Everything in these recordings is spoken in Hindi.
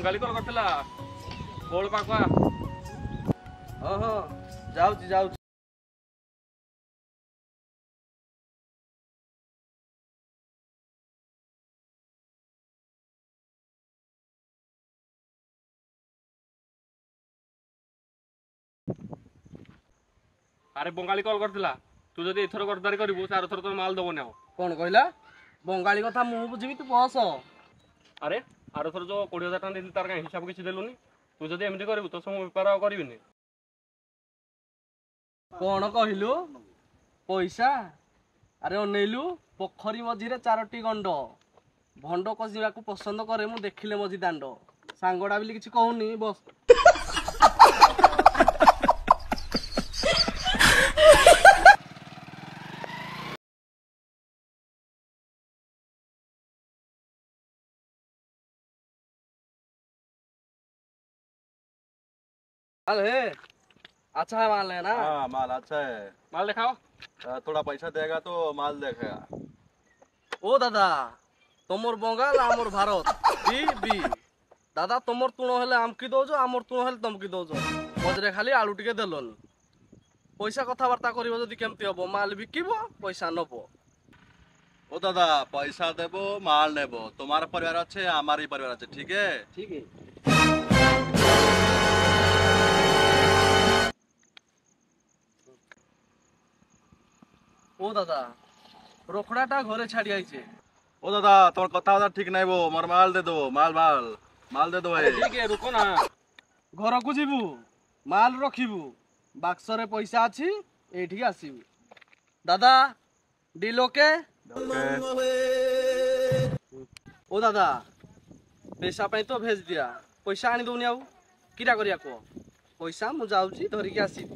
बंगाली कॉल करथिला बोल पाखा। हां हां जाउची जाउची। अरे बंगाली कॉल करथिला तू जदी एथर करदारी करिवु चार थर तो माल दबो ने। कोन कहला बंगाली कथा मु बुझिबी तू बस। अरे आर थर जो 20,000 टका देली तार का हिसाब किछि देलुनी तू जदी एमडी करिवु तो सम व्यापार आ करिविनी। कोन कहिलु पैसा अरे अनेलु पोखरी मझिरे चारोटी गंड भंड कसिबाकू पसंद करे मु देखिले मझी दांड सांगडा बिली किछि कहूनी बस। अरे अच्छा है माल है ना? हाँ माल अच्छा है। माल दिखाओ। थोड़ा पैसा देगा तो माल देखेगा। ओ दादा तुमर बंगाल आमर भारत बी बी दादा तुमर तुण हेले आमकी दौजो आमर तुण हेले तमकी दौजो मझरे खाली आलू टिके देलन पैसा कथबार्ता करिवो जदी केमती हबो माल बिकिबो पैसा नबो। ओ दादा पैसा देबो माल नेबो तुम्हारा परिवार अच्छे हमारी परिवार अच्छे ठीक है। ठीक है ओ दादा रोकड़ाटा घरे छाड़ी आइছে। ओ दादा तुम्हार कथा ठीक नहीं वो मोर माल दे दो माल माल माल दे दो भाई। ठीक है रुको ना घर को जीवु माल रखिबु बाक्सरे पैसा अछि एठी आसीबु दादा डील ओके। ओ दादा पैसा पे तो भेज दिया पैसा आनी दउनी आउ किरा करिया को पैसा मु जाउची धरि के आसीबी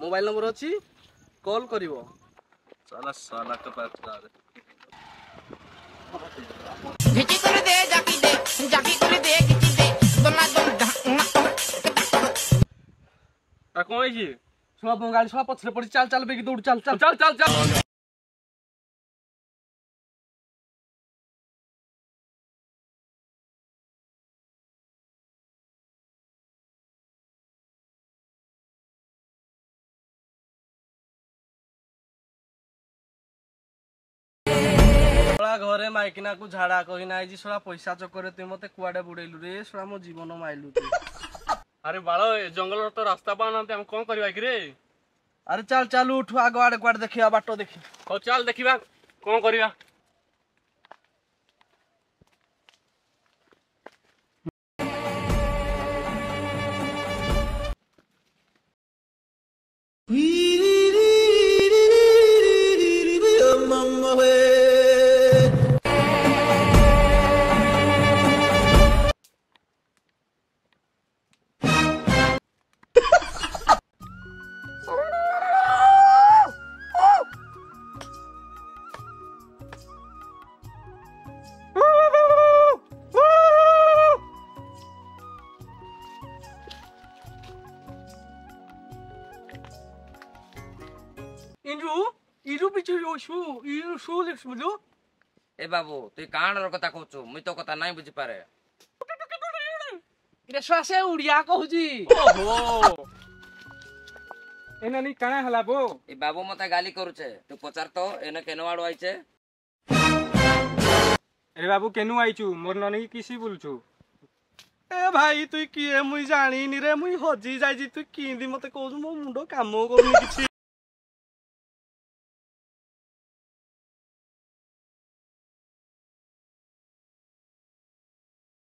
मोबाइल नंबर अछि कॉल करिवो। साला साला के पास चला रे घिची कर दे जाकी कर दे घिची दे दोना दोन आ कोई जी सुना बंगाली सुना पछरे पड़ी चल चल बेगी दौड़ चल चल चल चल चल। घरे माइकिना को झाड़ा कही ना जी सोला पैसा चक्कर तुई मते कुआडे बुड़ेलु रे सोला मो जीवन माइलु तू। अरे बालो जंगल तो रास्ता पाना हम कौन करबा कि रे। अरे चल चल उठ आग आड़े कुआडे देखिया बाटो देखि हो चल देखिबा कौन करिया। इरु पिछु शू इरु शू लिखस बुझो। ए बाबू तू काण रो कथा कहछु मुई तो कथा नाही बुझी पारे। रे श्वासे उड़िया कहूजी। ओहो एना नी काना हला बो। ए बाबू मते गाली करूछे तू पचार तो एने केनवाड़ो आइछे। अरे बाबू केनु आइचू मोर ननी किसी बोलछु। ए भाई तू किए मुई जानी नी रे मुई हजी जाई जी तू किंदी मते कहू मो मुंडो काम करूनी किछि।